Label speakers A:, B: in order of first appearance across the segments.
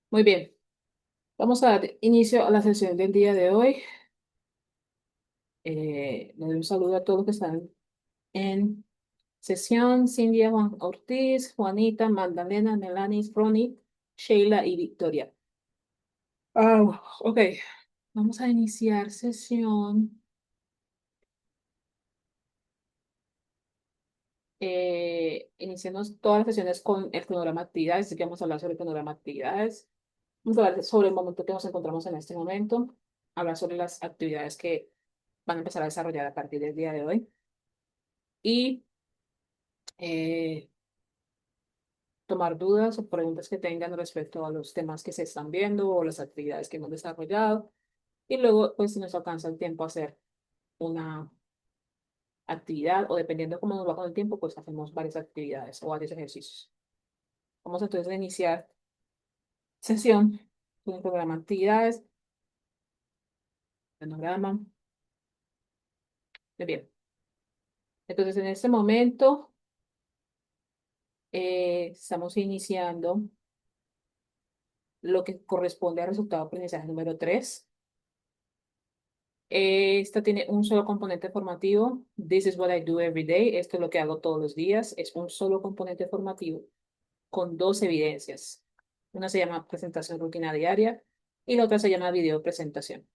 A: Muy bien, vamos a dar inicio a la sesión del día de hoy. Le doy un saludo a todos los que están en sesión: Cindy, Juan Ortiz, Juanita, Magdalena, Melanie, Ronnie, Sheila y Victoria. Ok, vamos a iniciar sesión. Iniciamos todas las sesiones con el cronograma de actividades, así que vamos a hablar sobre el cronograma de actividades. Vamos a hablar sobre el momento que nos encontramos en este momento, hablar sobre las actividades que van a empezar a desarrollar a partir del día de hoy y eh, tomar dudas o preguntas que tengan respecto a los temas que se están viendo o las actividades que hemos desarrollado. Y luego, pues, si nos alcanza el tiempo, hacer una actividad o dependiendo de cómo nos va con el tiempo, pues hacemos varias actividades o varios ejercicios. Vamos entonces a iniciar sesión con el programa actividades, cronograma. Muy bien. Entonces, en este momento, estamos iniciando lo que corresponde al resultado de aprendizaje número 3. Esta tiene un solo componente formativo. This is what I do every day. Esto es lo que hago todos los días. Es un solo componente formativo con dos evidencias. Una se llama presentación rutina diaria y la otra se llama video presentación.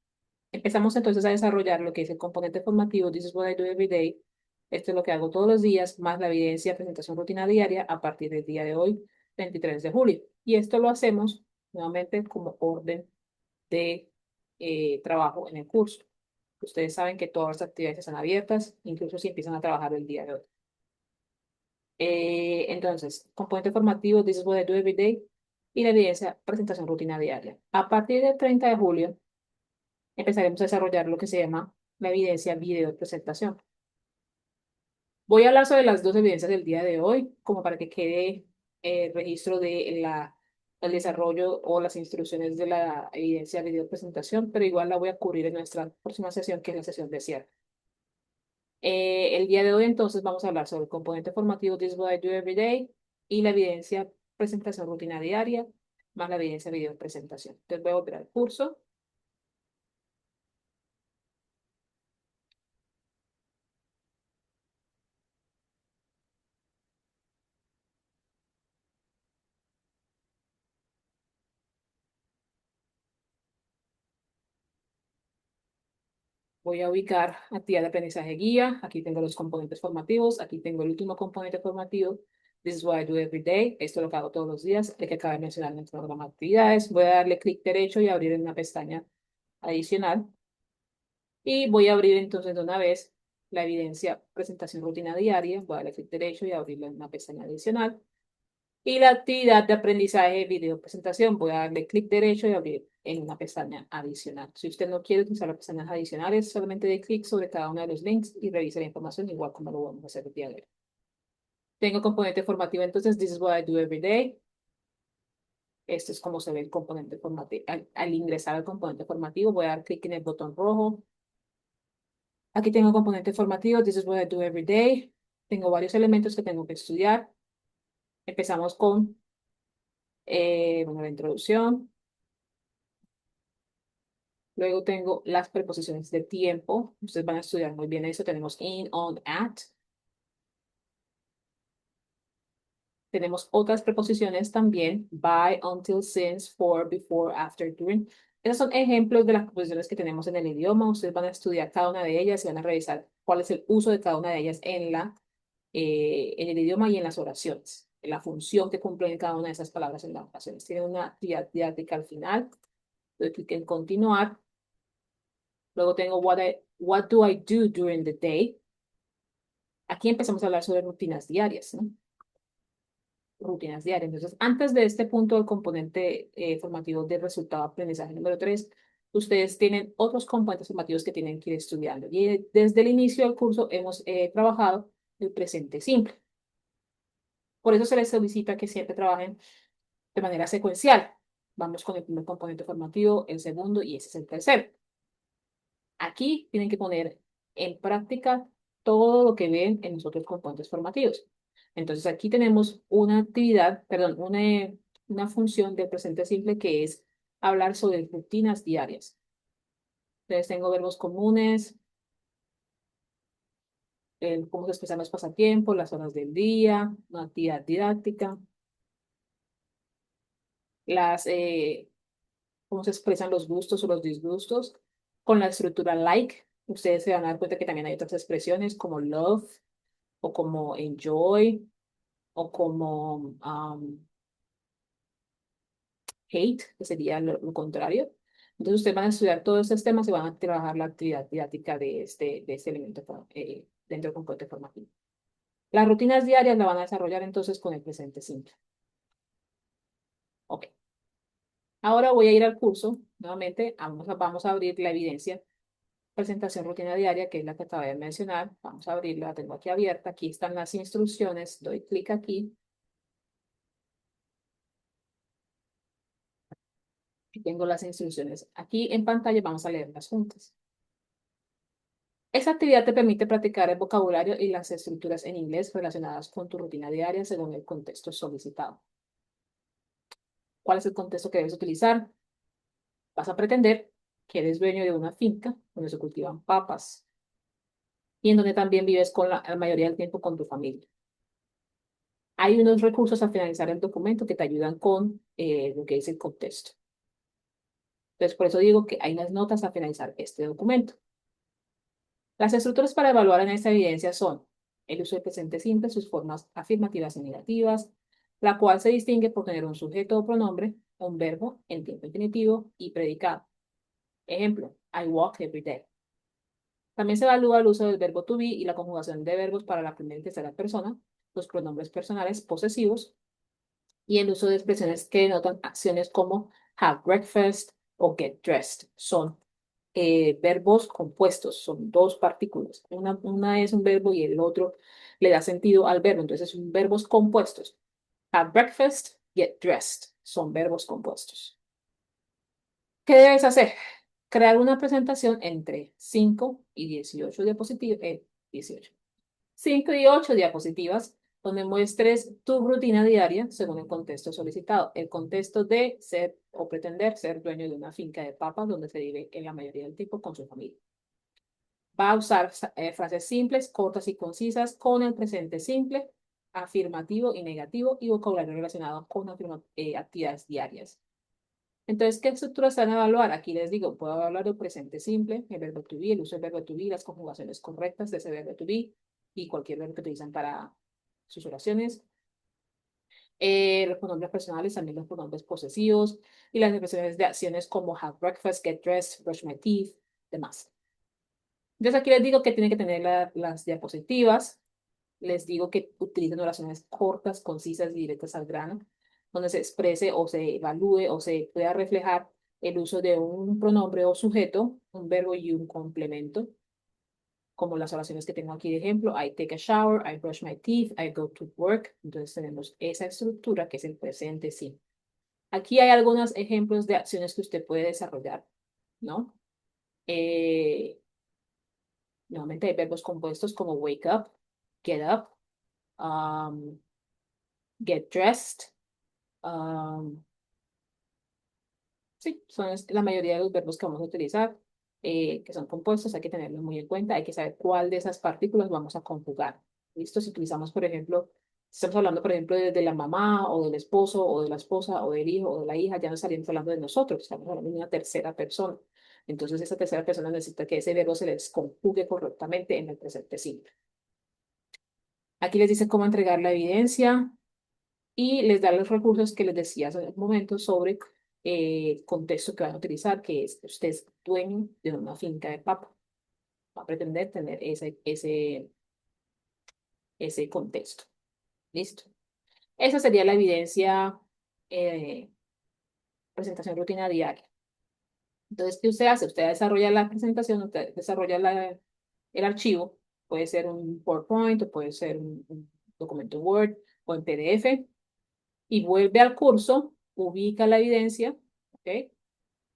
A: Empezamos entonces a desarrollar lo que es el componente formativo. This is what I do every day. Esto es lo que hago todos los días, más la evidencia presentación rutina diaria a partir del día de hoy, 23 de julio. Y esto lo hacemos nuevamente como orden de trabajo en el curso. Ustedes saben que todas las actividades están abiertas, incluso si empiezan a trabajar el día de hoy. Entonces, componente formativo, this is what I do every day, y la evidencia, presentación rutina diaria. A partir del 30 de julio, empezaremos a desarrollar lo que se llama la evidencia video presentación. Voy a hablar sobre las dos evidencias del día de hoy, como para que quede registro de el desarrollo o las instrucciones de la evidencia video presentación, pero igual la voy a cubrir en nuestra próxima sesión, que es la sesión de cierre. El día de hoy entonces vamos a hablar sobre el componente formativo This is what I do every day y la evidencia presentación rutina diaria más la evidencia video presentación. Entonces voy a volver al curso. Voy a ubicar actividad de aprendizaje guía. Aquí tengo los componentes formativos. Aquí tengo el último componente formativo. This is what I do every day. Esto es lo que hago todos los días. El que acabo de mencionar en el programa de actividades. Voy a darle clic derecho y abrir en una pestaña adicional. Y voy a abrir entonces de una vez la evidencia presentación rutina diaria. Voy a darle clic derecho y abrirla en una pestaña adicional. Y la actividad de aprendizaje video presentación, voy a darle clic derecho y abrir en una pestaña adicional. Si usted no quiere utilizar las pestañas adicionales, solamente dé clic sobre cada uno de los links y revise la información igual como lo vamos a hacer el día de hoy. Tengo componente formativo, entonces, this is what I do every day. Esto es como se ve el componente formativo. Al ingresar al componente formativo, voy a dar clic en el botón rojo. Aquí tengo componente formativo, this is what I do every day. Tengo varios elementos que tengo que estudiar. Empezamos con bueno, la introducción. Luego tengo las preposiciones de tiempo. Ustedes van a estudiar muy bien eso. Tenemos in, on, at. Tenemos otras preposiciones también. By, until, since, for, before, after, during. Esos son ejemplos de las preposiciones que tenemos en el idioma. Ustedes van a estudiar cada una de ellas y van a revisar cuál es el uso de cada una de ellas en el idioma y en las oraciones. La función que cumplen cada una de esas palabras en las oraciones. Tiene una actividad didáctica al final. Doy clic en continuar. Luego tengo what do I do during the day. Aquí empezamos a hablar sobre rutinas diarias, ¿no? Rutinas diarias. Entonces, antes de este punto del componente formativo del resultado de aprendizaje número 3, ustedes tienen otros componentes formativos que tienen que ir estudiando. Y desde el inicio del curso hemos trabajado el presente simple. Por eso se les solicita que siempre trabajen de manera secuencial. Vamos con el primer componente formativo, el segundo y ese es el tercero. Aquí tienen que poner en práctica todo lo que ven en los otros componentes formativos. Entonces aquí tenemos una actividad, perdón, una función del presente simple que es hablar sobre rutinas diarias. Entonces tengo verbos comunes, cómo se expresan los pasatiempos, las horas del día, una actividad didáctica, las, cómo se expresan los gustos o los disgustos, con la estructura like. Ustedes se van a dar cuenta que también hay otras expresiones como love o como enjoy o como hate, que sería lo contrario. Entonces ustedes van a estudiar todos estos temas y van a trabajar la actividad didáctica de este elemento dentro del componente formativo. Las rutinas diarias la van a desarrollar entonces con el presente simple. Ok. Ahora voy a ir al curso. Nuevamente, vamos a abrir la evidencia. Presentación rutina diaria, que es la que acabé de mencionar. Vamos a abrirla, la tengo aquí abierta. Aquí están las instrucciones. Doy clic aquí. Y tengo las instrucciones. Aquí en pantalla vamos a leerlas juntas. Esta actividad te permite practicar el vocabulario y las estructuras en inglés relacionadas con tu rutina diaria según el contexto solicitado. ¿Cuál es el contexto que debes utilizar? Vas a pretender que eres dueño de una finca donde se cultivan papas y en donde también vives con la mayoría del tiempo con tu familia. Hay unos recursos al finalizar el documento que te ayudan con lo que es el contexto. Entonces, por eso digo que hay unas notas al finalizar este documento. Las estructuras para evaluar en esta evidencia son el uso del presente simple, sus formas afirmativas y negativas, la cual se distingue por tener un sujeto o pronombre, un verbo en tiempo infinitivo y predicado. Ejemplo, I walk every day. También se evalúa el uso del verbo to be y la conjugación de verbos para la primera y tercera persona, los pronombres personales posesivos y el uso de expresiones que denotan acciones como have breakfast o get dressed. Son verbos compuestos, son dos partículas. Una es un verbo y el otro le da sentido al verbo. Entonces son verbos compuestos. Have breakfast, get dressed. Son verbos compuestos. ¿Qué debes hacer? Crear una presentación entre 5 y 18 diapositivas. 18. 5 y 8 diapositivas donde muestres tu rutina diaria según el contexto solicitado. El contexto de ser o pretender ser dueño de una finca de papas donde se vive en la mayoría del tiempo con su familia. Va a usar frases simples, cortas y concisas con el presente simple, afirmativo y negativo y vocabulario relacionado con actividades diarias. Entonces, ¿qué estructuras se van a evaluar? Aquí les digo, puedo hablar del presente simple, el verbo to be, el uso del verbo to be, las conjugaciones correctas de ese verbo to be y cualquier verbo que utilizan para sus oraciones. Los pronombres personales, también los pronombres posesivos y las expresiones de acciones como have breakfast, get dressed, brush my teeth, demás. Entonces aquí les digo que tienen que tener las diapositivas. Les digo que utilicen oraciones cortas, concisas y directas al grano, donde se exprese o se evalúe o se pueda reflejar el uso de un pronombre o sujeto, un verbo y un complemento, como las oraciones que tengo aquí de ejemplo. I take a shower, I brush my teeth, I go to work. Entonces tenemos esa estructura que es el presente sí. Aquí hay algunos ejemplos de acciones que usted puede desarrollar, ¿no? Nuevamente hay verbos compuestos como wake up, get up, um, get dressed. Um, sí, son la mayoría de los verbos que vamos a utilizar, que son compuestos, hay que tenerlos muy en cuenta, hay que saber cuál de esas partículas vamos a conjugar. ¿Listo? Si utilizamos, por ejemplo, si estamos hablando, por ejemplo, de la mamá o del esposo o de la esposa o del hijo o de la hija, ya no estaríamos hablando de nosotros, estamos hablando de una tercera persona. Entonces, esa tercera persona necesita que ese verbo se les conjugue correctamente en el presente simple. Aquí les dice cómo entregar la evidencia y les da los recursos que les decía hace un momento sobre el contexto que van a utilizar, que es que usted es dueño de una finca de papa. Va a pretender tener ese contexto. ¿Listo? Esa sería la evidencia, eh, presentación rutina diaria. Entonces, ¿qué usted hace? Usted desarrolla la presentación, usted desarrolla el archivo, puede ser un PowerPoint o puede ser un documento Word o en PDF, y vuelve al curso, ubica la evidencia, ¿ok?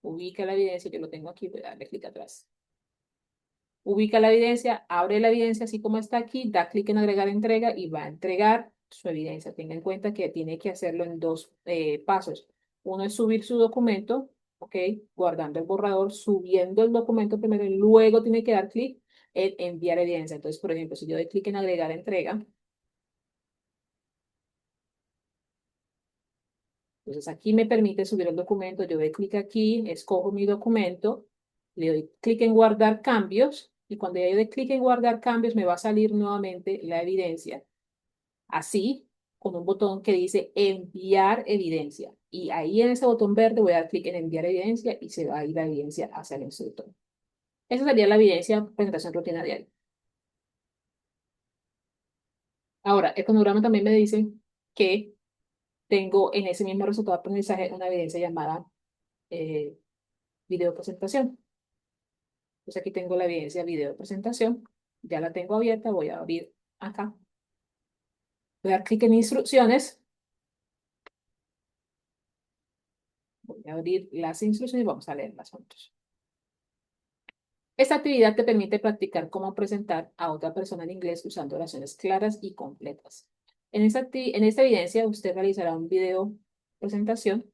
A: Ubica la evidencia, yo lo tengo aquí, voy a darle clic atrás. Ubica la evidencia, abre la evidencia así como está aquí, da clic en agregar entrega y va a entregar su evidencia. Tenga en cuenta que tiene que hacerlo en dos pasos. Uno es subir su documento, ¿ok? Guardando el borrador, subiendo el documento primero y luego tiene que dar clic en enviar evidencia. Entonces, por ejemplo, si yo doy clic en agregar entrega, entonces aquí me permite subir el documento, yo doy clic aquí, escojo mi documento, le doy clic en guardar cambios y cuando ya yo doy clic en guardar cambios me va a salir nuevamente la evidencia. Así, con un botón que dice enviar evidencia. Y ahí en ese botón verde voy a dar clic en enviar evidencia y se va a ir la evidencia hacia el instructor. Esa sería la evidencia presentación rutinaria. Ahora, el cronograma también me dice que tengo en ese mismo resultado de aprendizaje una evidencia llamada eh, video presentación. Entonces aquí tengo la evidencia video presentación. Ya la tengo abierta, voy a abrir acá. Voy a dar clic en instrucciones. Voy a abrir las instrucciones y vamos a leerlas juntos. Esta actividad te permite practicar cómo presentar a otra persona en inglés usando oraciones claras y completas. En esta evidencia, usted realizará un video presentación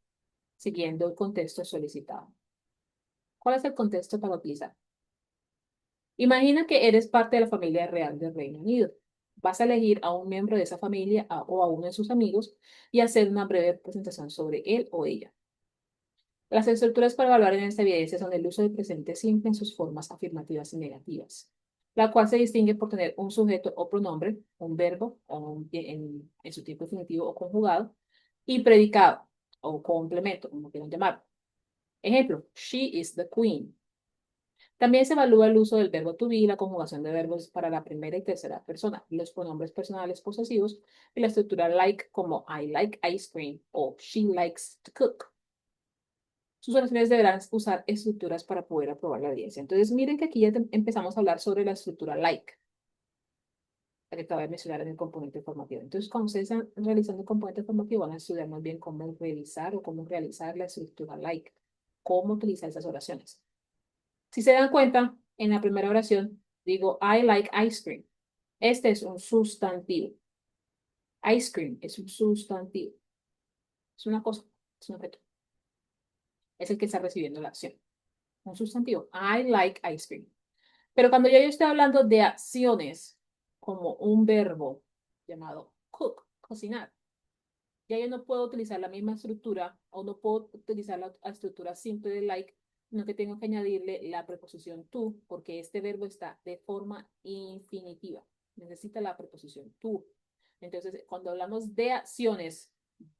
A: siguiendo el contexto solicitado. ¿Cuál es el contexto para utilizar? Imagina que eres parte de la familia real del Reino Unido. Vas a elegir a un miembro de esa familia o a uno de sus amigos y hacer una breve presentación sobre él o ella. Las estructuras para evaluar en esta evidencia son el uso del presente simple en sus formas afirmativas y negativas, la cual se distingue por tener un sujeto o pronombre, un verbo en su tiempo definitivo o conjugado, y predicado o complemento, como quieran llamarlo. Ejemplo, she is the queen. También se evalúa el uso del verbo to be y la conjugación de verbos para la primera y tercera persona, los pronombres personales posesivos y la estructura like como I like ice cream o she likes to cook. Sus oraciones deberán usar estructuras para poder aprobar la evidencia. Entonces, miren que aquí ya empezamos a hablar sobre la estructura like, la que acabo de mencionar en el componente formativo. Entonces, cuando ustedes están realizando el componente formativo, van a estudiar más bien cómo revisar o cómo realizar la estructura like, cómo utilizar esas oraciones. Si se dan cuenta, en la primera oración digo I like ice cream. Este es un sustantivo. Ice cream es un sustantivo. Es una cosa, es un objeto. Es el que está recibiendo la acción. Un sustantivo. I like ice cream. Pero cuando yo estoy hablando de acciones, como un verbo llamado cook, cocinar, ya yo no puedo utilizar la misma estructura o no puedo utilizar la estructura simple de like, sino que tengo que añadirle la preposición to, porque este verbo está de forma infinitiva. Necesita la preposición to. Entonces, cuando hablamos de acciones,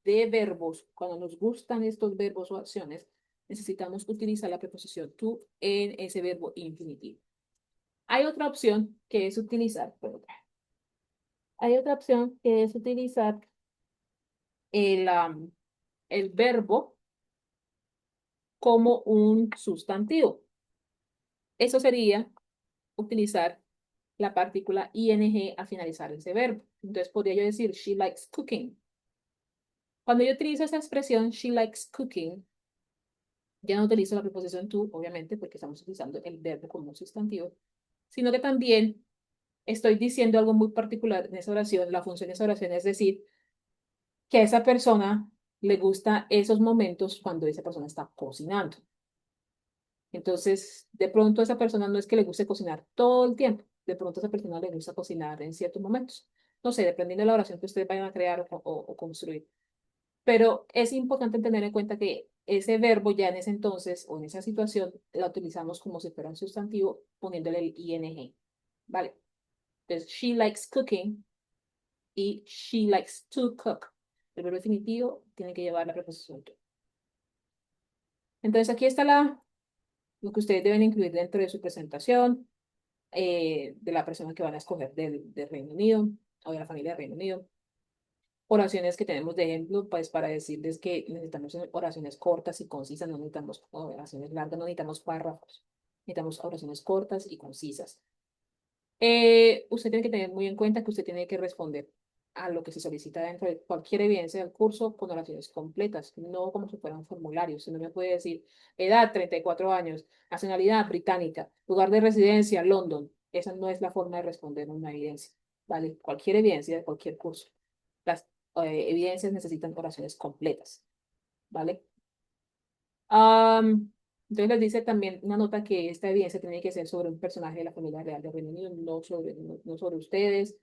A: de verbos, cuando nos gustan estos verbos o acciones, necesitamos utilizar la preposición to en ese verbo infinitivo. Hay otra opción que es utilizar, hay otra opción que es utilizar el, el verbo como un sustantivo. Eso sería utilizar la partícula ing al finalizar ese verbo. Entonces podría yo decir, she likes cooking. Cuando yo utilizo esa expresión, she likes cooking, ya no utilizo la preposición to, obviamente, porque estamos utilizando el verbo como un sustantivo, sino que también estoy diciendo algo muy particular en esa oración. La función de esa oración es decir, que a esa persona le gusta esos momentos cuando esa persona está cocinando. Entonces, de pronto a esa persona no es que le guste cocinar todo el tiempo, de pronto a esa persona le gusta cocinar en ciertos momentos. No sé, dependiendo de la oración que ustedes vayan a crear o construir. Pero es importante tener en cuenta que ese verbo ya en ese entonces o en esa situación la utilizamos como si fuera un sustantivo poniéndole el ing. ¿Vale? Entonces, she likes cooking y she likes to cook. El verbo definitivo tiene que llevar la preposición to. Entonces, aquí está lo que ustedes deben incluir dentro de su presentación, de la persona que van a escoger del Reino Unido o de la familia del Reino Unido. Oraciones que tenemos de ejemplo, pues para decirles que necesitamos oraciones cortas y concisas, no necesitamos oraciones largas, no necesitamos párrafos, necesitamos oraciones cortas y concisas. Usted tiene que tener muy en cuenta que usted tiene que responder a lo que se solicita dentro de cualquier evidencia del curso con oraciones completas, no como si fuera un formulario. Usted no me puede decir edad, 34 años, nacionalidad británica, lugar de residencia, London. Esa no es la forma de responder una evidencia, ¿vale? Cualquier evidencia de cualquier curso. Las evidencias necesitan oraciones completas, ¿vale? Am, entonces les dice también una nota que esta evidencia tiene que ser sobre un personaje de la familia real de Reino Unido, no sobre ustedes,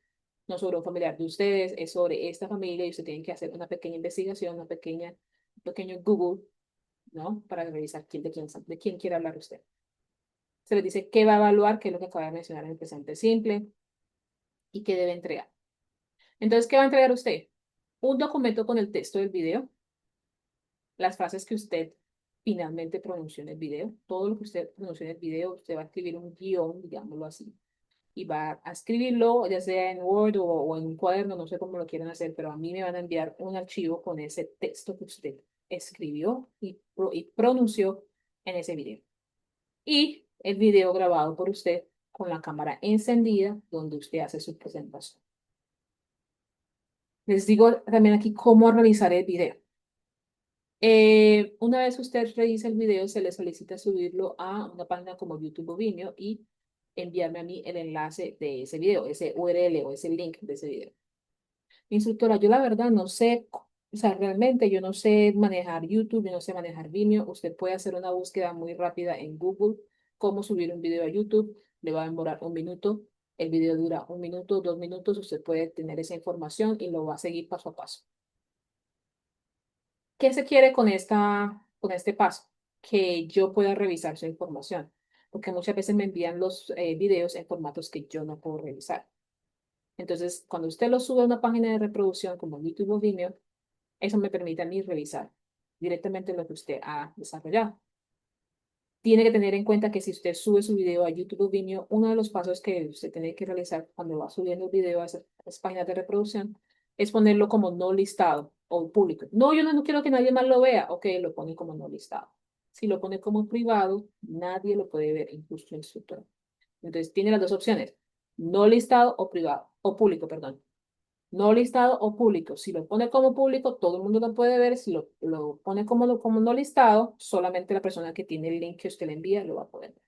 A: no sobre un familiar de ustedes, es sobre esta familia y usted tiene que hacer una pequeña investigación, un pequeño Google, ¿no? Para revisar de quién quiere hablar usted. Se les dice qué va a evaluar, que es lo que acaba de mencionar en el presente simple, y qué debe entregar. Entonces, ¿qué va a entregar usted? Un documento con el texto del video, las frases que usted finalmente pronunció en el video, todo lo que usted pronunció en el video, usted va a escribir un guión, digámoslo así, y va a escribirlo, ya sea en Word o en un cuaderno, no sé cómo lo quieran hacer, pero a mí me van a enviar un archivo con ese texto que usted escribió y pronunció en ese video. Y el video grabado por usted con la cámara encendida donde usted hace su presentación. Les digo también aquí cómo realizar el video. Una vez usted revisa el video, se le solicita subirlo a una página como YouTube o Vimeo y enviarme a mí el enlace de ese video, ese URL o ese link de ese video. Instructora, yo la verdad no sé, o sea, realmente yo no sé manejar YouTube, yo no sé manejar Vimeo. Usted puede hacer una búsqueda muy rápida en Google, cómo subir un video a YouTube, le va a demorar un minuto. El video dura un minuto, 2 minutos, usted puede tener esa información y lo va a seguir paso a paso. ¿Qué se quiere con este paso? Que yo pueda revisar su información, porque muchas veces me envían los videos en formatos que yo no puedo revisar. Entonces, cuando usted lo sube a una página de reproducción como YouTube o Vimeo, eso me permite a mí revisar directamente lo que usted ha desarrollado. Tiene que tener en cuenta que si usted sube su video a YouTube o Vimeo, uno de los pasos que usted tiene que realizar cuando va subiendo el video a esas páginas de reproducción es ponerlo como no listado o público. No, yo no quiero que nadie más lo vea. Ok, lo pone como no listado. Si lo pone como privado, nadie lo puede ver, incluso el instructor. Entonces, tiene las dos opciones, no listado o privado, o público, perdón. No listado o público. Si lo pone como público, todo el mundo lo puede ver. Si lo pone como no listado, solamente la persona que tiene el link que usted le envía lo va a poder ver.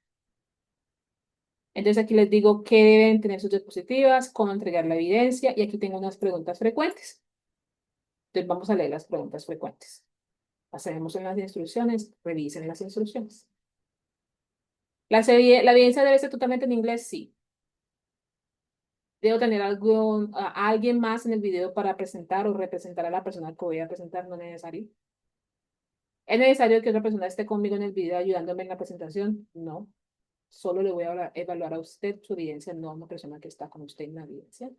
A: Entonces aquí les digo qué deben tener sus diapositivas, cómo entregar la evidencia y aquí tengo unas preguntas frecuentes. Entonces vamos a leer las preguntas frecuentes. Hacemos en las instrucciones, revisen las instrucciones. La evidencia debe ser totalmente en inglés, sí. Debo tener a alguien más en el video para presentar o representar a la persona que voy a presentar, no es necesario. ¿Es necesario que otra persona esté conmigo en el video ayudándome en la presentación? No. Solo le voy a evaluar a usted su evidencia, no a una persona que está con usted en la evidencia.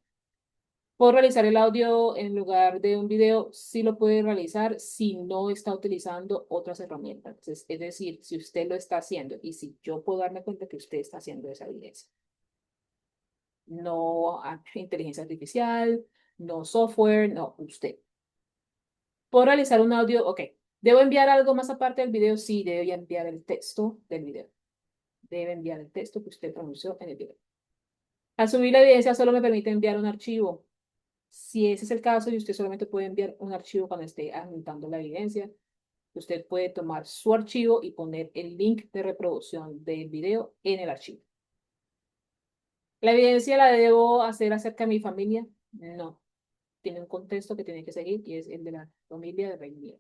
A: ¿Puedo realizar el audio en lugar de un video? Sí lo puede realizar si no está utilizando otras herramientas. Es decir, si usted lo está haciendo y si yo puedo darme cuenta que usted está haciendo esa evidencia. No inteligencia artificial, no software, no usted. ¿Puedo realizar un audio? Ok. ¿Debo enviar algo más aparte del video? Sí, debe enviar el texto del video. Debe enviar el texto que usted pronunció en el video. Al subir la evidencia solo me permite enviar un archivo. Si ese es el caso y usted solamente puede enviar un archivo cuando esté adjuntando la evidencia, usted puede tomar su archivo y poner el link de reproducción del video en el archivo. ¿La evidencia la debo hacer acerca de mi familia? No. Tiene un contexto que tiene que seguir y es el de la familia de Reino Unido.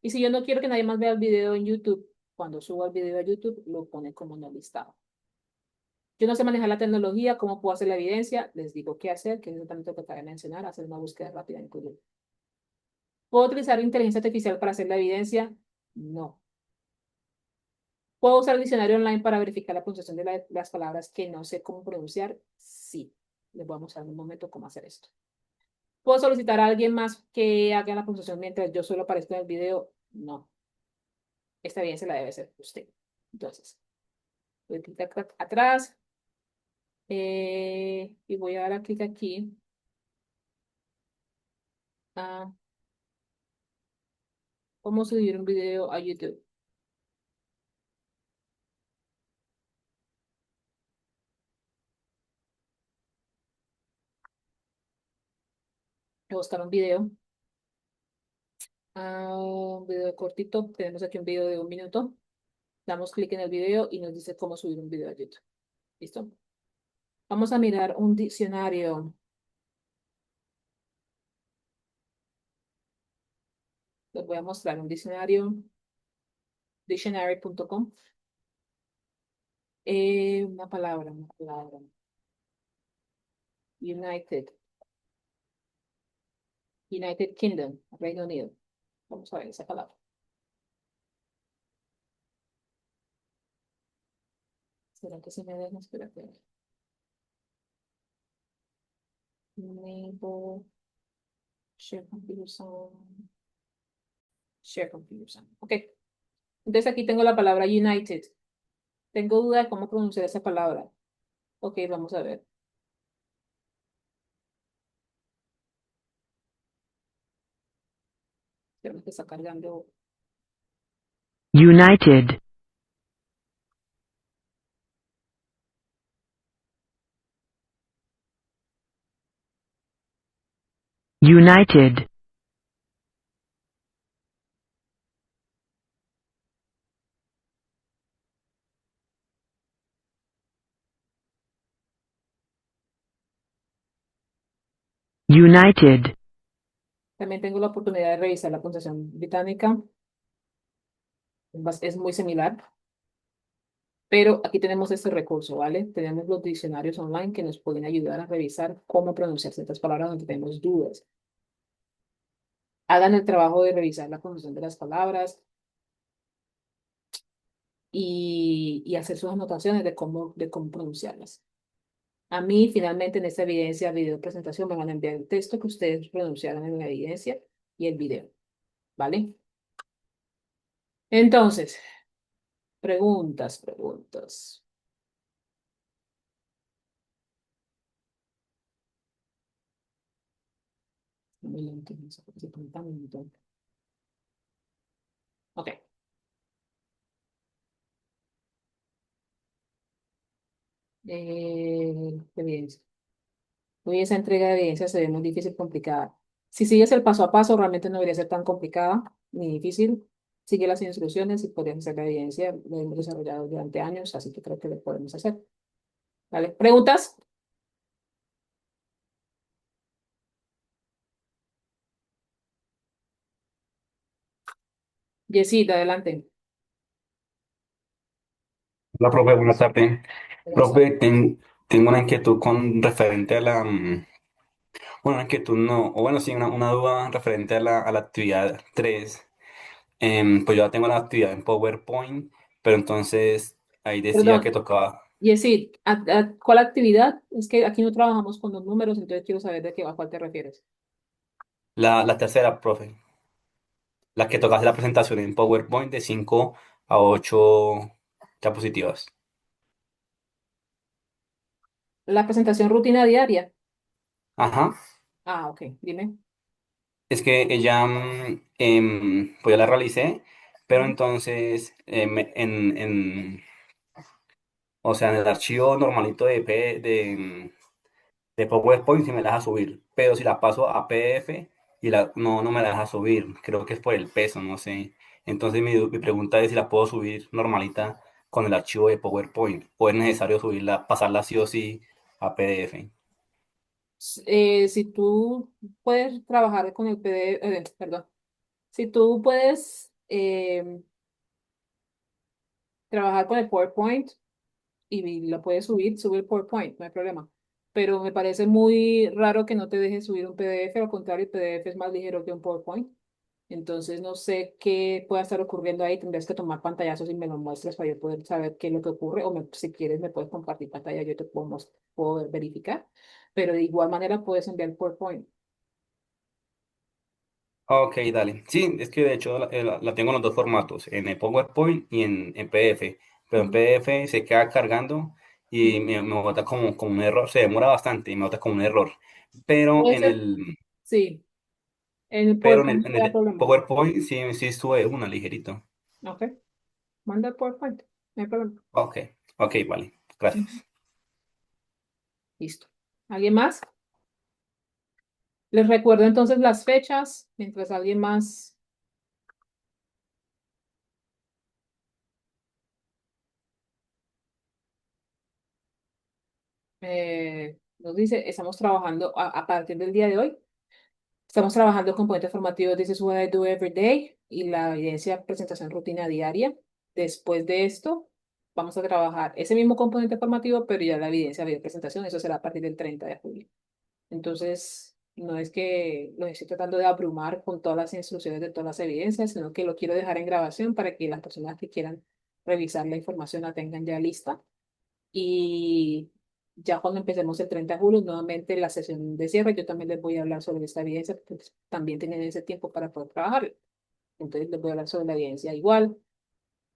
A: Y si yo no quiero que nadie más vea el video en YouTube, cuando subo el video a YouTube, lo pone como no listado. Yo no sé manejar la tecnología, cómo puedo hacer la evidencia, les digo qué hacer, que es exactamente lo que acabo de mencionar, hacer una búsqueda rápida en Google. ¿Puedo utilizar inteligencia artificial para hacer la evidencia? No. ¿Puedo usar el diccionario online para verificar la pronunciación de las palabras que no sé cómo pronunciar? Sí. Les voy a mostrar en un momento cómo hacer esto. ¿Puedo solicitar a alguien más que haga la pronunciación mientras yo solo aparezco en el video? No. Esta evidencia la debe hacer usted. Entonces, voy a clicar atrás y voy a dar clic aquí. A cómo subir un video a YouTube. Voy a buscar un video. Un video cortito. Tenemos aquí un video de 1 minuto. Damos clic en el video y nos dice cómo subir un video a YouTube. ¿Listo? Vamos a mirar un diccionario. Les voy a mostrar un diccionario, dictionary.com. Una palabra. United, United Kingdom, Reino Unido. Vamos a ver esa palabra. ¿Será que se me deja? Espérate. Enable, share computer zone, share computer zone. Ok, entonces aquí tengo la palabra United. Tengo duda de cómo pronunciar esa palabra. Ok, vamos a ver. Creo que está cargando.
B: United, United, United,
A: También tengo la oportunidad de revisar la pronunciación británica. Es muy similar, pero aquí tenemos este recurso, ¿vale? Tenemos los diccionarios online que nos pueden ayudar a revisar cómo pronunciar ciertas palabras donde tenemos dudas. Hagan el trabajo de revisar la pronunciación de las palabras y hacer sus anotaciones de cómo pronunciarlas. A mí, finalmente, en esta evidencia, video presentación, me van a enviar el texto que ustedes pronunciaron en la evidencia y el video, ¿vale? Entonces, preguntas. Muy lento, no sé por qué se pone tan lento. Ok. Evidencia. Hoy esa entrega de evidencia se ve muy difícil, complicada. Si sigues el paso a paso, realmente no debería ser tan complicada ni difícil. Sigue las instrucciones y podrías hacer la evidencia. Lo hemos desarrollado durante años, así que creo que lo podemos hacer. ¿Vale? ¿Preguntas? Yesita, adelante.
C: Hola, profe, buenas tardes.
A: Buenas
C: Profe,
A: tardes.
C: tengo una inquietud con referente a bueno, una inquietud no, o bueno, sí, una duda referente a la actividad 3. Pues yo ya tengo la actividad en PowerPoint, pero entonces ahí decía que
A: Perdón,
C: tocaba
A: Yesid, ¿cuál actividad? Es que aquí no trabajamos con los números, entonces quiero saber a cuál te refieres.
C: la tercera, profe, la que tocaba hacer la presentación en PowerPoint de 5 a 8 diapositivas.
A: La presentación rutina diaria.
C: Ajá.
A: Ah, ok, dime.
C: Es que ella, pues ya la realicé, pero
A: Ujú.
C: entonces o sea, en el archivo normalito de PowerPoint sí me la deja subir, pero si la paso a PDF no me la deja subir, creo que es por el peso, no sé. Entonces mi pregunta es si la puedo subir normalita con el archivo de PowerPoint o es necesario subirla, pasarla sí o sí a PDF.
A: Si tú puedes trabajar con el PDF, perdón, si tú puedes trabajar con el PowerPoint y lo puedes subir, sube el PowerPoint, no hay problema. Pero me parece muy raro que no te deje subir un PDF, al contrario, el PDF es más ligero que un PowerPoint. Entonces no sé qué pueda estar ocurriendo ahí. Tendrías que tomar pantallazos y me lo muestras para yo poder saber qué es lo que ocurre. O si quieres me puedes compartir pantalla, yo te puedo verificar. Pero de igual manera puedes enviar PowerPoint.
C: Ok, dale. Sí, es que de hecho la tengo en los dos formatos, en el PowerPoint y en PDF. Pero en
A: Ujú,
C: PDF se queda cargando y
A: ujú.
C: me bota como un error, se demora bastante y me bota como un error. Pero
A: Puede
C: en
A: ser,
C: el,
A: sí, en el
C: pero
A: PowerPoint no
C: en
A: te da
C: el
A: problema.
C: PowerPoint sí sube una ligerito.
A: Ok, manda el PowerPoint, no hay problema.
C: Ok, ok, vale.
A: Ujú.
C: Gracias.
A: Listo. ¿Alguien más? Les recuerdo entonces las fechas, mientras alguien más nos dice, estamos trabajando a partir del día de hoy. Estamos trabajando el componente formativo This is what I do every day y la evidencia presentación rutina diaria. Después de esto, vamos a trabajar ese mismo componente formativo, pero ya la evidencia de presentación, eso será a partir del 30 de julio. Entonces, no es que los estoy tratando de abrumar con todas las instrucciones de todas las evidencias, sino que lo quiero dejar en grabación para que las personas que quieran revisar la información la tengan ya lista. Y ya cuando empecemos el 30 de julio, nuevamente la sesión de cierre, yo también les voy a hablar sobre esta evidencia, porque también tienen ese tiempo para poder trabajar. Entonces les voy a hablar sobre la evidencia igual.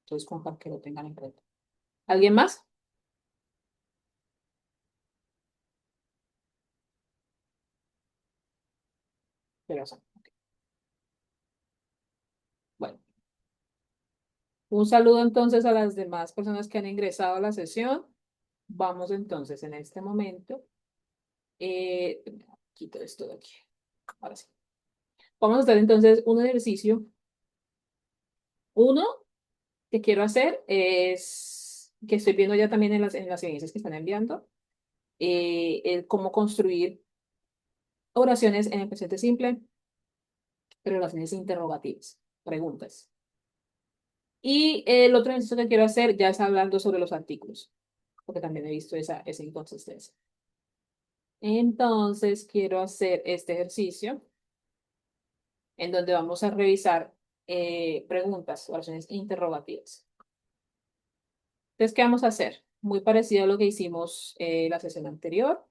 A: Entonces, con para que lo tengan en cuenta. ¿Alguien más? Pero, o sea, bueno, un saludo entonces a las demás personas que han ingresado a la sesión. Vamos entonces en este momento. eh, Quito esto de aquí. Ahora sí. Vamos a hacer entonces un ejercicio. Uno que quiero hacer es, que estoy viendo ya también en las evidencias que están enviando, el cómo construir oraciones en el presente simple, pero oraciones interrogativas, preguntas. Y el otro ejercicio que quiero hacer ya es hablando sobre los artículos, porque también he visto esa inconsistencia. Entonces, quiero hacer este ejercicio en donde vamos a revisar preguntas, oraciones interrogativas. Entonces, ¿qué vamos a hacer? Muy parecido a lo que hicimos la sesión anterior.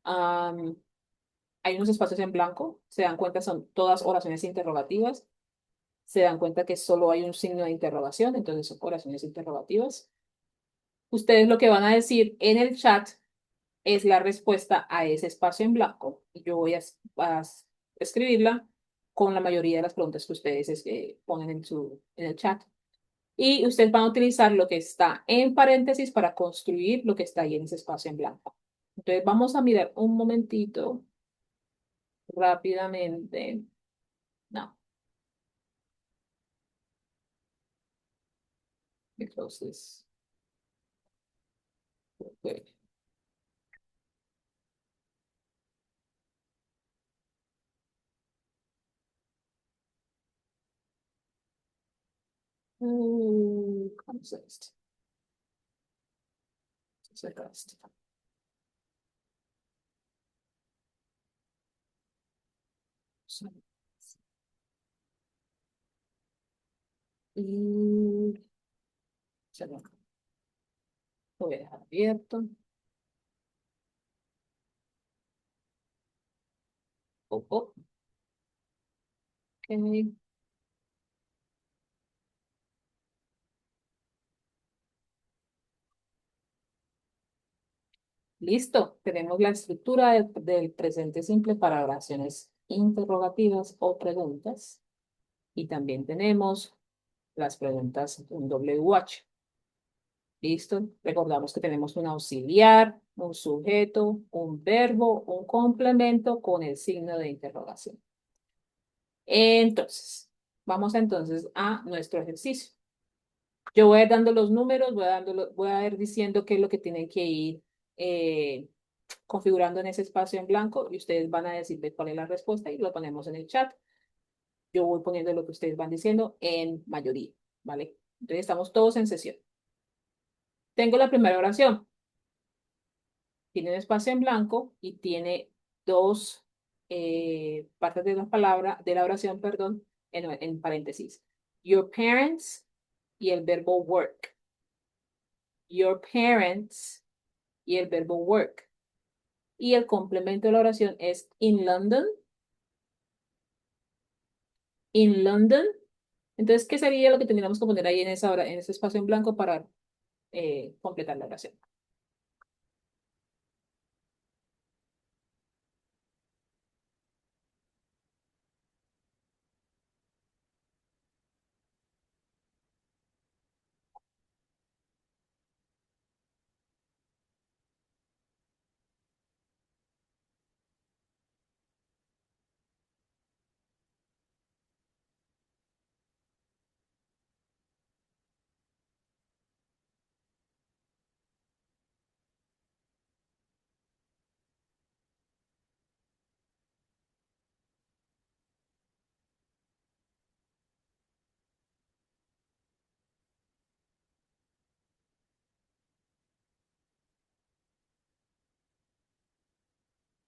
A: Am, Hay unos espacios en blanco, se dan cuenta, son todas oraciones interrogativas. Se dan cuenta que solo hay un signo de interrogación, entonces son oraciones interrogativas. Ustedes lo que van a decir en el chat es la respuesta a ese espacio en blanco. Y yo voy a escribirla con la mayoría de las preguntas que ustedes ponen en el chat. Y ustedes van a utilizar lo que está en paréntesis para construir lo que está ahí en ese espacio en blanco. Entonces vamos a mirar un momentito rápidamente. No, me close this. Okay. ¿Cómo se esto? Cerca esto. Y se lo voy a dejar abierto. Oh, oh, ok. Listo, tenemos la estructura del presente simple para oraciones interrogativas o preguntas. Y también tenemos las preguntas en WH. Listo, recordamos que tenemos un auxiliar, un sujeto, un verbo, un complemento con el signo de interrogación. Entonces, vamos entonces a nuestro ejercicio. Yo voy a ir dando los números, voy a ir diciendo qué es lo que tienen que ir eh, configurando en ese espacio en blanco y ustedes van a decirme cuál es la respuesta y lo ponemos en el chat. Yo voy poniendo lo que ustedes van diciendo en mayoría, ¿vale? Entonces estamos todos en sesión. Tengo la primera oración. Tiene un espacio en blanco y tiene dos partes de la palabra, de la oración, perdón, en paréntesis. Your parents y el verbo work. Your parents y el verbo work. Y el complemento de la oración es in London. In London. Entonces, ¿qué sería lo que tendríamos que poner ahí en esa hora, en ese espacio en blanco para completar la oración?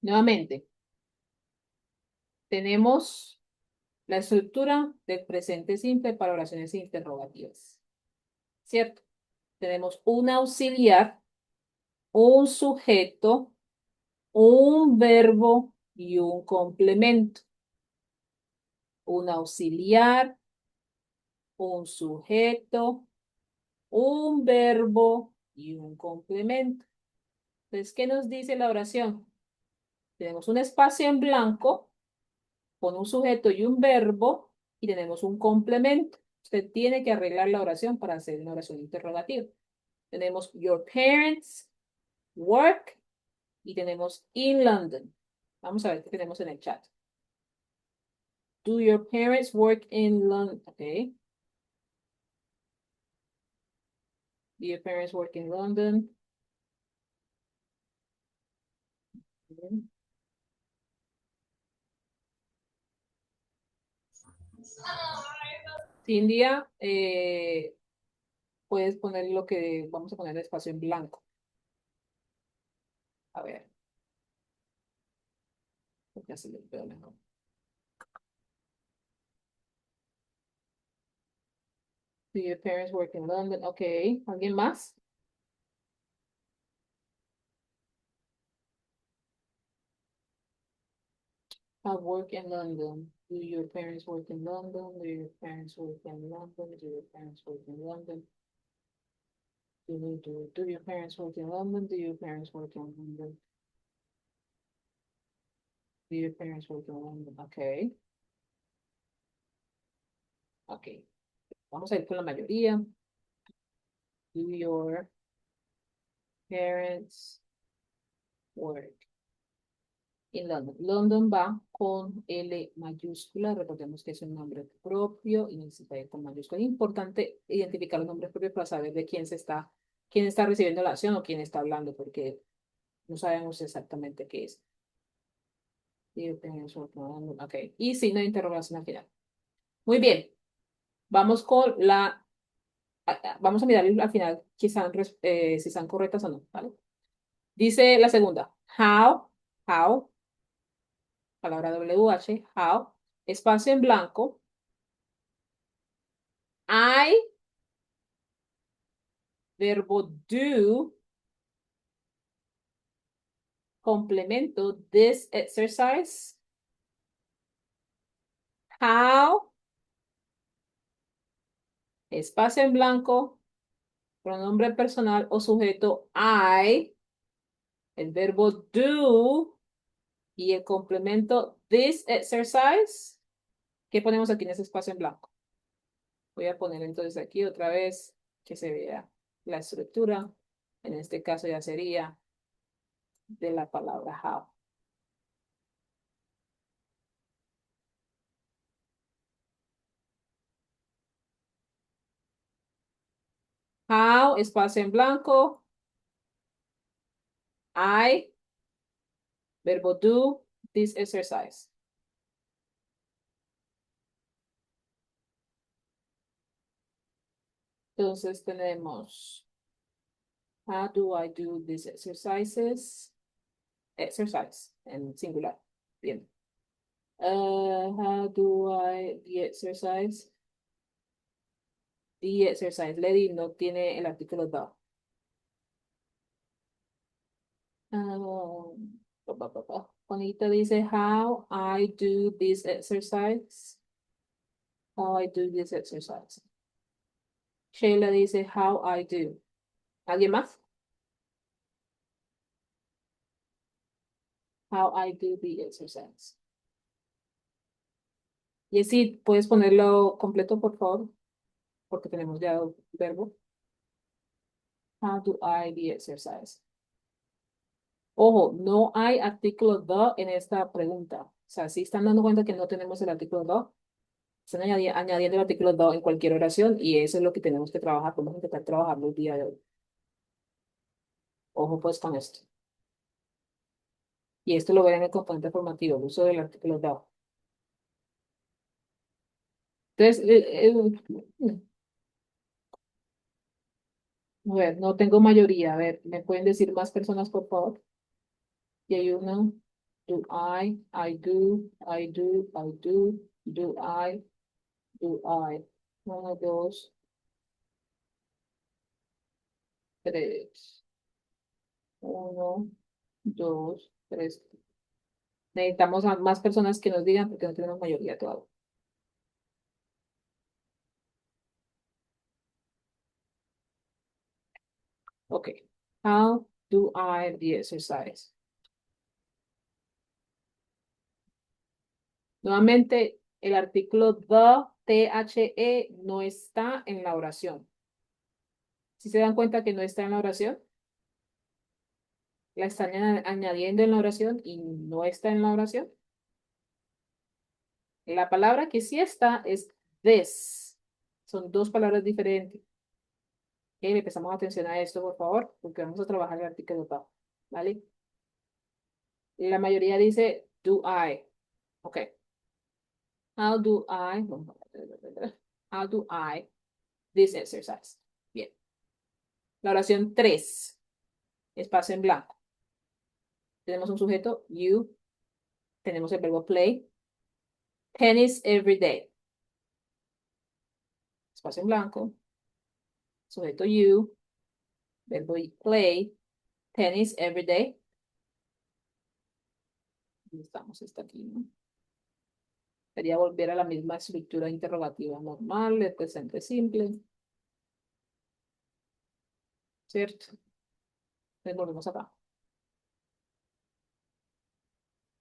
A: Nuevamente, tenemos la estructura del presente simple para oraciones interrogativas. ¿Cierto? Tenemos un auxiliar, un sujeto, un verbo y un complemento. Un auxiliar, un sujeto, un verbo y un complemento. Entonces, ¿qué nos dice la oración? Tenemos un espacio en blanco con un sujeto y un verbo y tenemos un complemento. Usted tiene que arreglar la oración para hacer una oración interrogativa. Tenemos your parents work y tenemos in London. Vamos a ver qué tenemos en el chat. Do your parents work in London? Okay. Do your parents work in London? Bien. Cindia, puedes poner lo que vamos a poner el espacio en blanco. A ver, porque así lo veo mejor. Do your parents work in London? Ok, ¿alguien más? I work in London. Do your parents work in London? Do your parents work in London? Do your parents work in London? Do your parents work in London? Do your parents work in London? Do your parents work in London? Ok, ok. Vamos a ir con la mayoría. Do your parents work in London? London va con L mayúscula. Recordemos que es un nombre propio y necesita ir con mayúscula. Es importante identificar los nombres propios para saber de quién está recibiendo la acción o quién está hablando, porque no sabemos exactamente qué es. Ok, y signo de interrogación al final. Muy bien, vamos con vamos a mirar al final si están correctas o no, ¿vale? Dice la segunda, how, palabra WH, how, espacio en blanco, I, verbo do, complemento, this exercise, how, espacio en blanco, pronombre personal o sujeto I, el verbo do y el complemento this exercise. ¿Qué ponemos aquí en ese espacio en blanco? Voy a poner entonces aquí otra vez que se vea la estructura. En este caso ya sería de la palabra how. How, espacio en blanco. I, verbo do, this exercise. Entonces tenemos, how do I do these exercises? Exercise, en singular. Bien. How do I, the exercise? The exercise. Lady no tiene el artículo the. Juanita dice, how I do this exercise. How I do this exercise. Sheila dice, how I do. ¿Alguien más? How I do the exercise. Y sí, puedes ponerlo completo, por favor, porque tenemos ya el verbo. How do I the exercise? Ojo, no hay artículo the en esta pregunta. O sea, si están dando cuenta que no tenemos el artículo the, están añadiendo el artículo the en cualquier oración y eso es lo que tenemos que trabajar. Vamos a intentar trabajarlo el día de hoy. Ojo pues con esto. Y esto lo verán en el componente formativo, el uso del artículo the. Entonces, a ver, no tengo mayoría. A ver, ¿me pueden decir más personas, por favor? Y hay una. do I do, I do, I do I, do I. 1, 2, 3. 1, 2, 3. Necesitamos a más personas que nos digan porque no tenemos mayoría todavía. Okay. How do I the exercise? Nuevamente, el artículo the, no está en la oración. Si se dan cuenta que no está en la oración, la están añadiendo en la oración y no está en la oración. La palabra que sí está es this. Son dos palabras diferentes. Okay, le prestamos atención a esto, por favor, porque vamos a trabajar el artículo the, ¿vale? La mayoría dice do I. Ok. How do I? How do I this exercise? Bien. La oración 3. Espacio en blanco. Tenemos un sujeto, you. Tenemos el verbo play. Tennis every day. Espacio en blanco. Sujeto you. Verbo play. Tennis every day. Estamos, está aquí, ¿no? Sería volver a la misma estructura interrogativa normal, de presente simple. ¿Cierto? Entonces volvemos acá.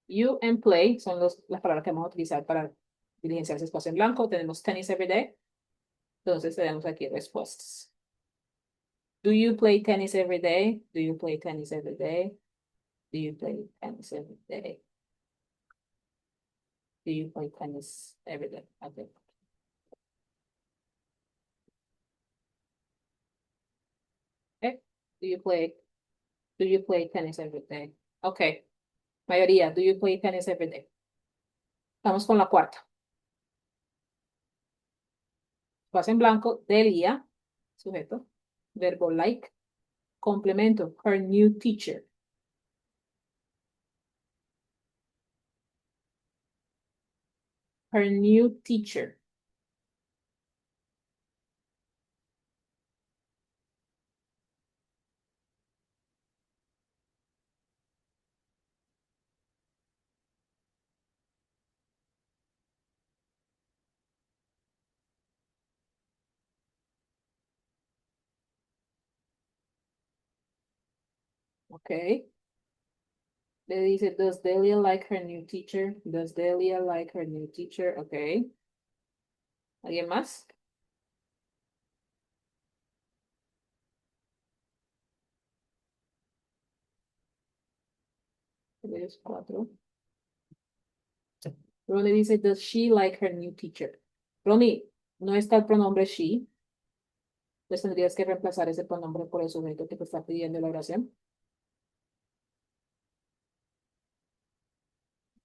A: You and play son las palabras que vamos a utilizar para diligenciar ese espacio en blanco. Tenemos tennis every day. Entonces tenemos aquí respuestas. Do you play tennis every day? Do you play tennis every day? Do you play tennis every day? Do you play tennis every day? Okay. Okay. Do you play tennis every day? Okay. Mayoría, do you play tennis every day? Vamos con la cuarta. Espacio en blanco, Delia, sujeto, verbo like, complemento, her new teacher. Her new teacher. Okay. Le dice, does Delia like her new teacher? Does Delia like her new teacher? Okay. ¿Alguien más? 3, 4. Ronnie dice, does she like her new teacher? Ronnie, no está el pronombre she. Entonces tendrías que reemplazar ese pronombre por el sujeto que te está pidiendo la oración.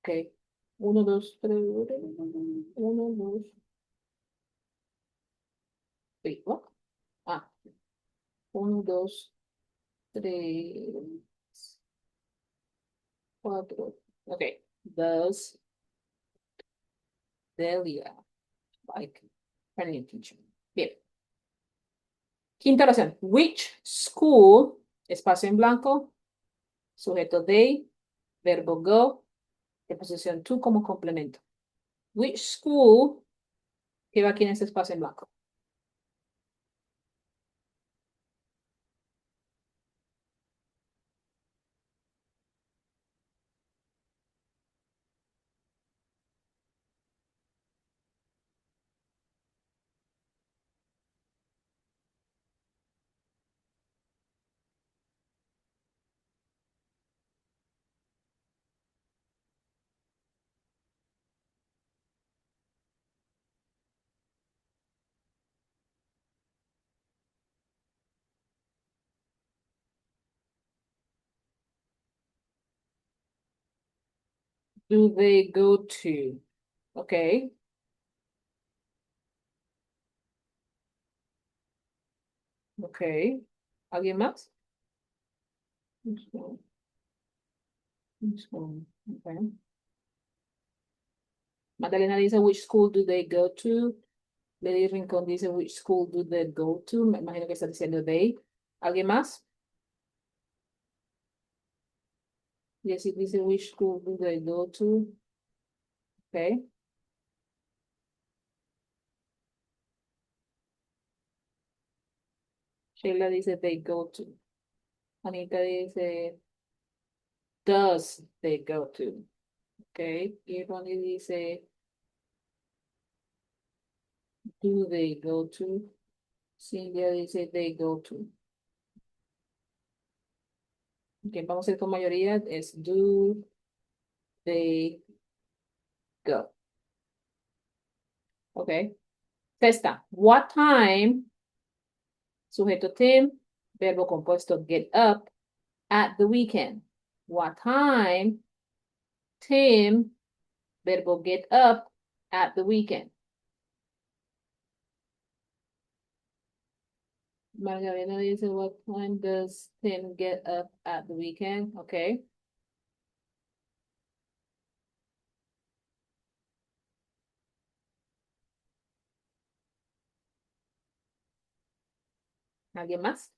A: Ok. 1, 2, 3. 1, 2. Wait, what? Ah. 1, 2, 3, 4. Ok. Does Delia like her new teacher? Bien. Quinta oración. Which school, espacio en blanco, sujeto they, verbo go, preposición to como complemento. Which school, que va aquí en ese espacio en blanco. Do they go to? Ok. Ok. ¿Alguien más? Okay. Magdalena dice, which school do they go to? Lady Rincón dice, which school do they go to? Me imagino que está diciendo they. ¿Alguien más? Jessie dice, which school do they go to? Okay. Sheila dice, they go to. Anita dice, does they go to? Okay. Y Ronnie dice, do they go to? Cindy dice, they go to. Okay, vamos a ir con mayoría. Es do they go. Okay. Testa. What time? Sujeto Tim. Verbo compuesto get up at the weekend. What time? Tim. Verbo get up at the weekend. Margarita dice, what time does Tim get up at the weekend? Okay. ¿Alguien más?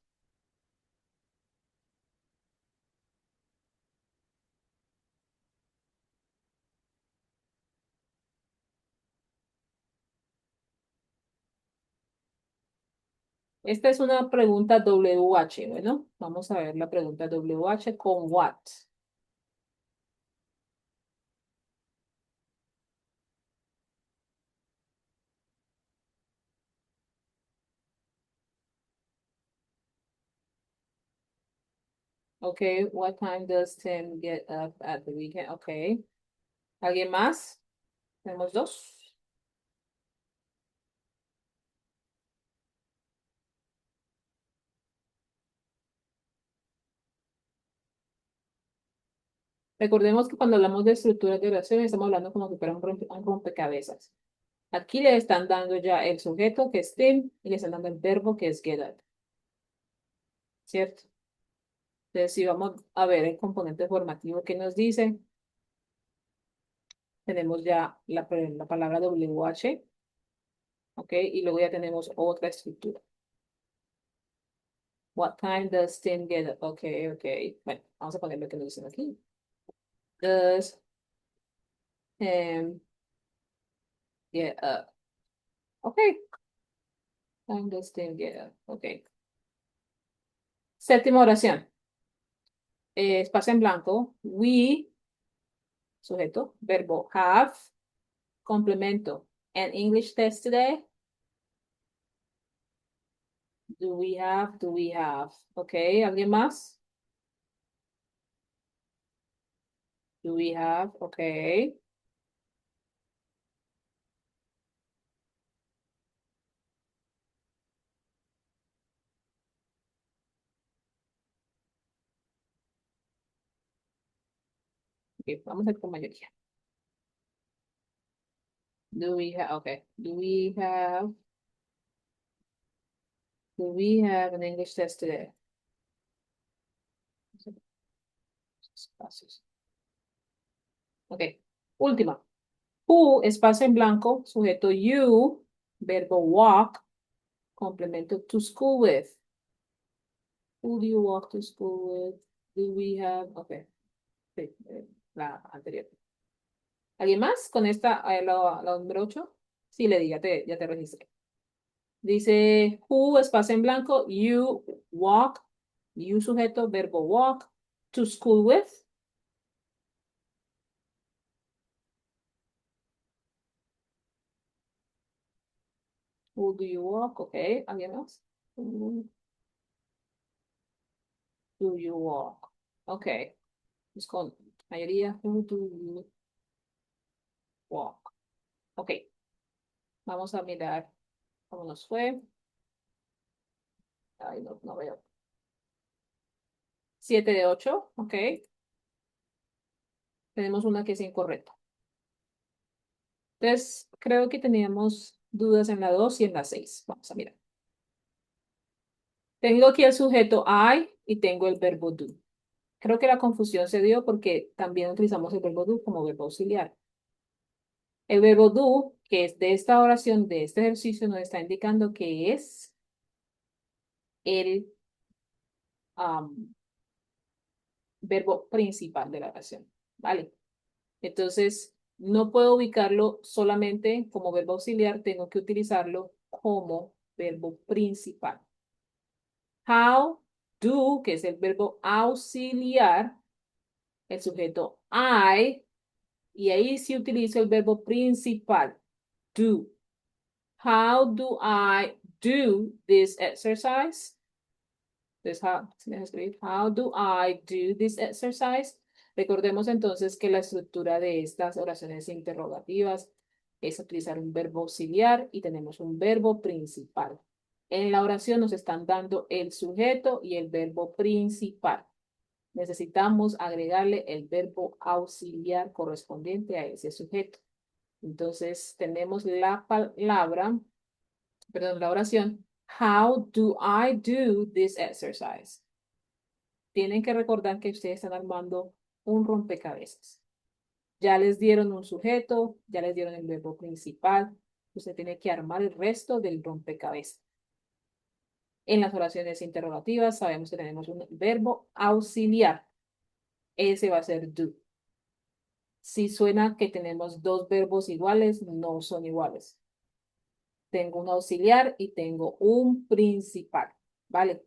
A: Esta es una pregunta WH. Bueno, vamos a ver la pregunta WH con what. Okay, what time does Tim get up at the weekend? Okay. ¿Alguien más? Tenemos dos. Recordemos que cuando hablamos de estructuras de oración estamos hablando como si fuera un rompecabezas. Aquí le están dando ya el sujeto que es Tim y le están dando el verbo que es get up. ¿Cierto? Entonces, si vamos a ver el componente formativo que nos dice, tenemos ya la palabra WH, ¿ok? Y luego ya tenemos otra estructura. What time does Tim get up? Ok, ok. Bueno, vamos a poner lo que nos dicen aquí. Does Tim get up? Ok. Time does Tim get up? Ok. Séptima oración. Espacio en blanco. We, sujeto, verbo have, complemento. An English test today? Do we have? Do we have? Ok, ¿alguien más? Do we have? Ok. Ok, vamos a ir con mayoría. Do we have? Okay. Do we have? Do we have an English test today? Espacios. Ok. Última. Who, espacio en blanco, sujeto you, verbo walk, complemento to school with. Who do you walk to school with? Do we have? Okay. Sí, la anterior. ¿Alguien más con esta, la número 8? Sí, le di, ya te registré. Dice, who, espacio en blanco, you walk, you sujeto, verbo walk, to school with. Who do you walk? Ok, ¿alguien más? Who do you walk? Ok, es con mayoría, who do you walk? Ok, vamos a mirar cómo nos fue. Ay, no veo. 7 de 8, ok. Tenemos una que es incorrecta. Entonces, creo que teníamos dudas en la 2 y en la 6. Vamos a mirar. Tengo aquí el sujeto I y tengo el verbo do. Creo que la confusión se dio porque también utilizamos el verbo do como verbo auxiliar. El verbo do, que es de esta oración, de este ejercicio, nos está indicando que es el verbo principal de la oración, ¿vale? Entonces, no puedo ubicarlo solamente como verbo auxiliar, tengo que utilizarlo como verbo principal. How do, que es el verbo auxiliar, el sujeto I, y ahí sí utilizo el verbo principal, do. How do I do this exercise? Entonces, how do I do this exercise? Recordemos entonces que la estructura de estas oraciones interrogativas es utilizar un verbo auxiliar y tenemos un verbo principal. En la oración nos están dando el sujeto y el verbo principal. Necesitamos agregarle el verbo auxiliar correspondiente a ese sujeto. Entonces tenemos la palabra, perdón, la oración, how do I do this exercise? Tienen que recordar que ustedes están armando un rompecabezas. Ya les dieron un sujeto, ya les dieron el verbo principal. Usted tiene que armar el resto del rompecabezas. En las oraciones interrogativas sabemos que tenemos un verbo auxiliar. Ese va a ser do. Si suena que tenemos dos verbos iguales, no son iguales. Tengo un auxiliar y tengo un principal, ¿vale?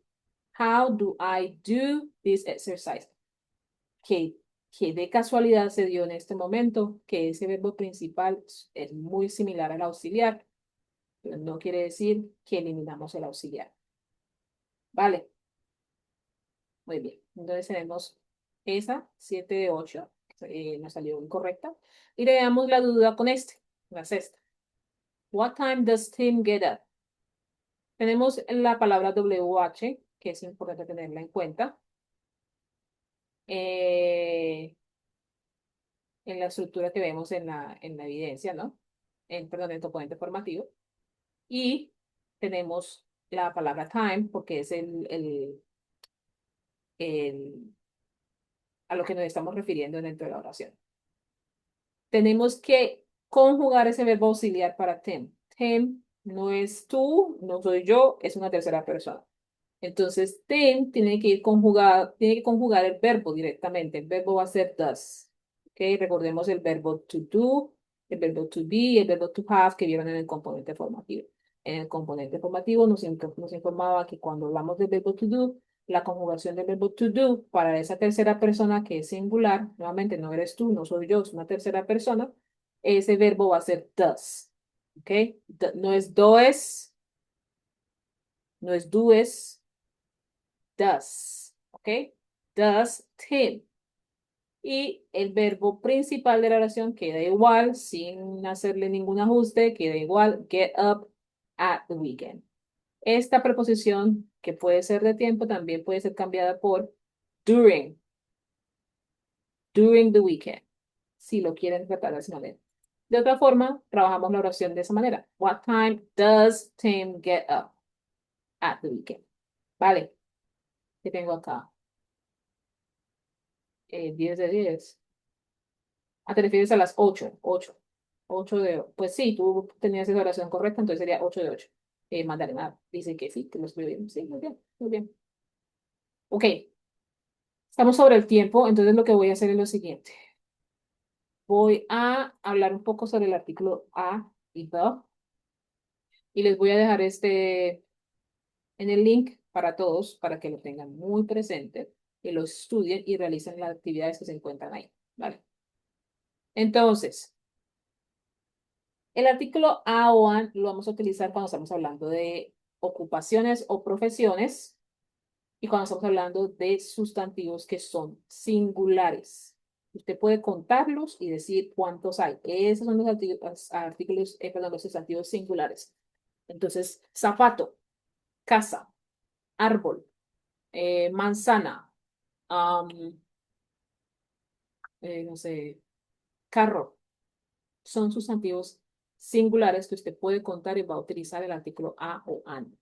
A: How do I do this exercise? Que de casualidad se dio en este momento que ese verbo principal es muy similar al auxiliar, pero no quiere decir que eliminamos el auxiliar. ¿Vale? Muy bien. Entonces tenemos esa, 7 de 8, nos salió incorrecta. Y le damos la duda con la sexta. What time does Tim get up? Tenemos la palabra WH, que es importante tenerla en cuenta. En la estructura que vemos en la evidencia, ¿no? Perdón, en el componente formativo. Y tenemos la palabra time, porque es el- a lo que nos estamos refiriendo dentro de la oración. Tenemos que conjugar ese verbo auxiliar para them. Them no es tú, no soy yo, es una tercera persona. Entonces, them tiene que conjugar el verbo directamente. El verbo va a ser does. ¿Ok? Recordemos el verbo to do, el verbo to be, el verbo to have que vieron en el componente formativo. En el componente formativo nos informaba que cuando hablamos del verbo to do, la conjugación del verbo to do para esa tercera persona que es singular, nuevamente no eres tú, no soy yo, es una tercera persona, ese verbo va a ser does. ¿Ok? No es does, no es does, does, ¿ok? Does Tim. Y el verbo principal de la oración queda igual, sin hacerle ningún ajuste, queda igual, get up at the weekend. Esta preposición, que puede ser de tiempo, también puede ser cambiada por during, during the weekend, si lo quieren tratar de esa manera. De otra forma, trabajamos la oración de esa manera. What time does Tim get up at the weekend? Vale, ¿qué tengo acá? 10 de 10. Ah, te refieres a las 8, 8. 8 de... Pues sí, tú tenías esa oración correcta, entonces sería 8 de 8. Magdalena dice que sí, que lo escribe bien. Sí, muy bien, muy bien. Ok, estamos sobre el tiempo, entonces lo que voy a hacer es lo siguiente. Voy a hablar un poco sobre el artículo a y the, y les voy a dejar en el link para todos, para que lo tengan muy presente, y lo estudien y realicen las actividades que se encuentran ahí, ¿vale? Entonces, el artículo a o an lo vamos a utilizar cuando estamos hablando de ocupaciones o profesiones y cuando estamos hablando de sustantivos que son singulares. Usted puede contarlos y decir cuántos hay. Esos son los artículos, perdón, los sustantivos singulares. Entonces, zapato, casa, árbol, manzana, am, no sé, carro. Son sustantivos singulares que usted puede contar y va a utilizar el artículo a o an.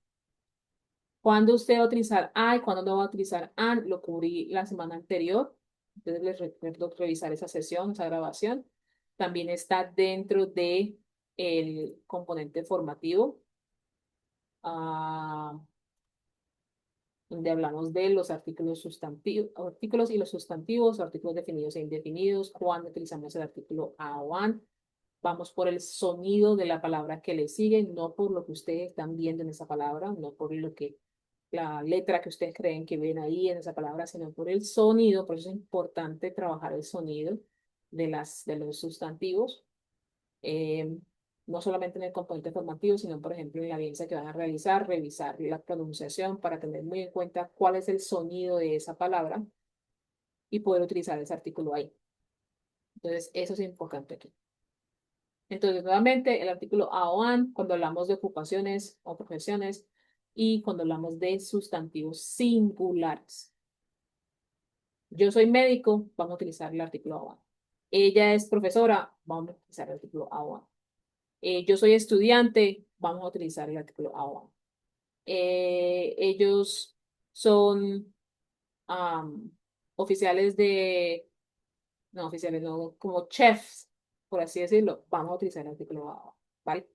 A: ¿Cuándo usted va a utilizar I? ¿Cuándo no va a utilizar an? Lo cubrí la semana anterior. Entonces les recuerdo revisar esa sesión, esa grabación. También está dentro de el componente formativo, ah, donde hablamos de los artículos sustantivos, artículos y los sustantivos, artículos definidos e indefinidos, cuando utilizamos el artículo a o an. Vamos por el sonido de la palabra que le sigue, no por lo que ustedes están viendo en esa palabra, no por lo que la letra que ustedes creen que ven ahí en esa palabra, sino por el sonido. Por eso es importante trabajar el sonido de los sustantivos, eh, no solamente en el componente formativo, sino, por ejemplo, en la evidencia que van a realizar, revisar la pronunciación para tener muy en cuenta cuál es el sonido de esa palabra y poder utilizar ese artículo ahí. Entonces, eso es importante aquí. Entonces, nuevamente, el artículo a o an, cuando hablamos de ocupaciones o profesiones, y cuando hablamos de sustantivos singulares. Yo soy médico, vamos a utilizar el artículo a o an. Ella es profesora, vamos a utilizar el artículo a o an. Yo soy estudiante, vamos a utilizar el artículo a o an. Ellos son am, oficiales no, oficiales, no, como chefs, por así decirlo, vamos a utilizar el artículo a o an, ¿vale?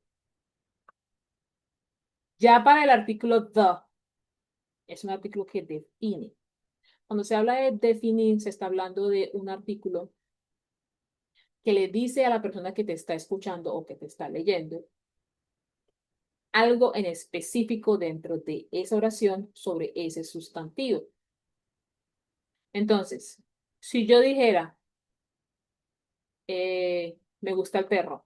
A: Ya para el artículo the, es un artículo que define. Cuando se habla de definir, se está hablando de un artículo que le dice a la persona que te está escuchando o que te está leyendo algo en específico dentro de esa oración sobre ese sustantivo. Entonces, si yo dijera, me gusta el perro,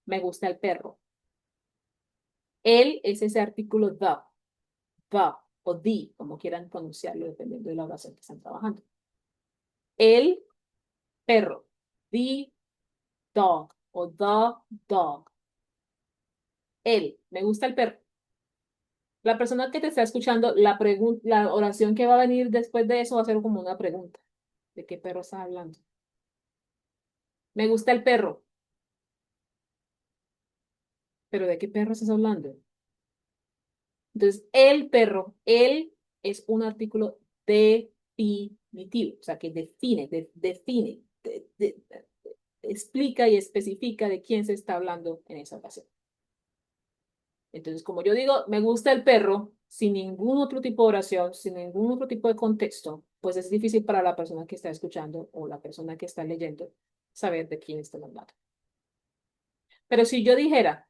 A: me gusta el perro, él es ese artículo the o the, como quieran pronunciarlo, dependiendo de la oración que están trabajando. El perro, the dog o the dog. Él, me gusta el perro. La persona que te está escuchando, la oración que va a venir después de eso va a ser como una pregunta. ¿De qué perro estás hablando? Me gusta el perro, pero ¿de qué perro estás hablando? Entonces, el perro, él es un artículo definitivo, o sea, que explica y especifica de quién se está hablando en esa ocasión. Entonces, como yo digo, me gusta el perro, sin ningún otro tipo de oración, sin ningún otro tipo de contexto, pues es difícil para la persona que está escuchando o la persona que está leyendo saber de quién está hablando. Pero si yo dijera,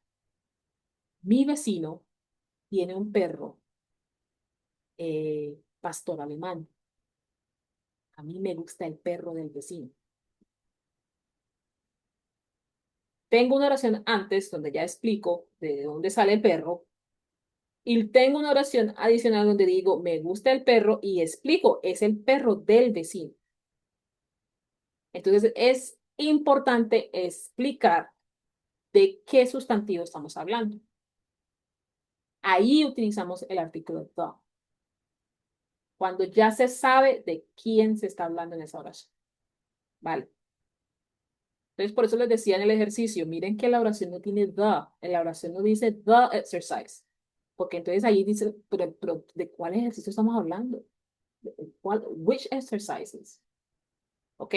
A: mi vecino tiene un perro pastor alemán, a mí me gusta el perro del vecino. Tengo una oración antes donde ya explico de dónde sale el perro. Y tengo una oración adicional donde digo, me gusta el perro y explico, es el perro del vecino. Entonces es importante explicar de qué sustantivo estamos hablando. Ahí utilizamos el artículo the. Cuando ya se sabe de quién se está hablando en esa oración. ¿Vale? Entonces, por eso les decía en el ejercicio, miren que la oración no tiene the, en la oración no dice the exercise, porque entonces ahí dice, pero ¿de cuál ejercicio estamos hablando? Which exercises? ¿Ok?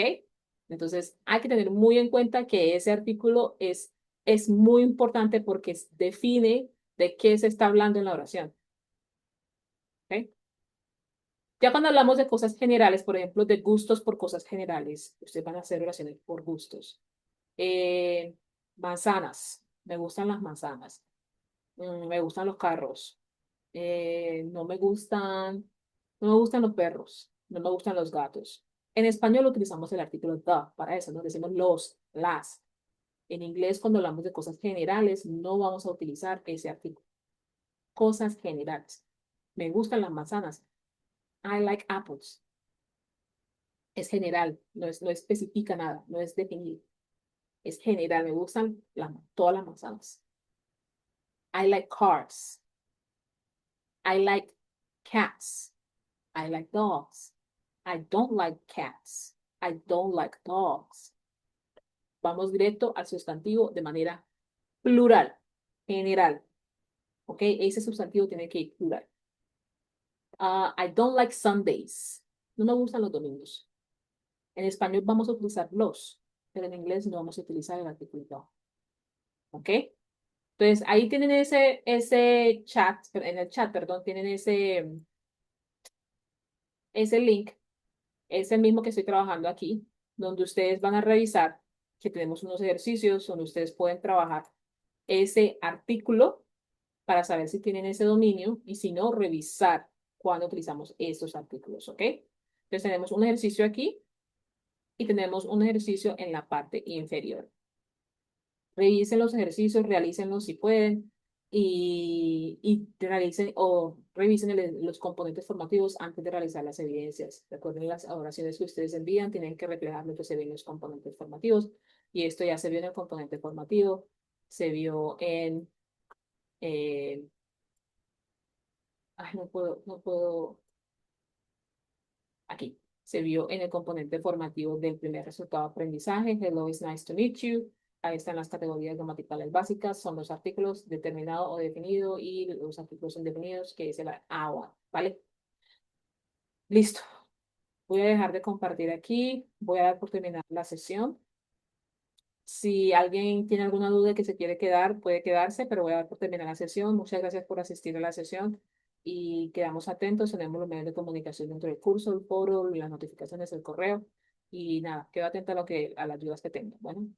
A: Entonces, hay que tener muy en cuenta que ese artículo es muy importante porque define de qué se está hablando en la oración. ¿Ok? Ya cuando hablamos de cosas generales, por ejemplo, de gustos por cosas generales, ustedes van a hacer oraciones por gustos. Eh, Manzanas, me gustan las manzanas. Me gustan los carros. No me gustan, no me gustan los perros. No me gustan los gatos. En español utilizamos el artículo the para eso, ¿no? Decimos los, las. En inglés, cuando hablamos de cosas generales, no vamos a utilizar ese artículo. Cosas generales. Me gustan las manzanas. I like apples. Es general, no especifica nada, no es definido. Es general, me gustan todas las manzanas. I like cars. I like cats. I like dogs. I don't like cats. I don't like dogs. Vamos directo al sustantivo de manera plural, general. ¿ok? Ese sustantivo tiene que ir plural. I don't like Sundays. No me gustan los domingos. En español vamos a utilizar los, pero en inglés no vamos a utilizar el artículo no. ¿Ok? Entonces, ahí tienen ese chat, en el chat, perdón, tienen ese link, es el mismo que estoy trabajando aquí, donde ustedes van a revisar que tenemos unos ejercicios donde ustedes pueden trabajar ese artículo para saber si tienen ese dominio y si no, revisar cuando utilizamos estos artículos, ¿ok? Entonces tenemos un ejercicio aquí y tenemos un ejercicio en la parte inferior. Revisen los ejercicios, realícenlos si pueden y realicen o revisen los componentes formativos antes de realizar las evidencias. Recuerden las oraciones que ustedes envían, tienen que reflejar lo que se ve en los componentes formativos y esto ya se vio en el componente formativo, se vio en... ay, no puedo, aquí. Se vio en el componente formativo del primer resultado de aprendizaje. Hello, it's nice to meet you. Ahí están las categorías gramaticales básicas, son los artículos determinado o definido y los artículos indefinidos, que es el agua, ¿vale? Listo. Voy a dejar de compartir aquí. Voy a dar por terminar la sesión. Si alguien tiene alguna duda que se quiere quedar, puede quedarse, pero voy a dar por terminar la sesión. Muchas gracias por asistir a la sesión y quedamos atentos. Tenemos los medios de comunicación dentro del curso, el foro, las notificaciones, el correo y nada, quedo atenta a las ayudas que tengo. Bueno.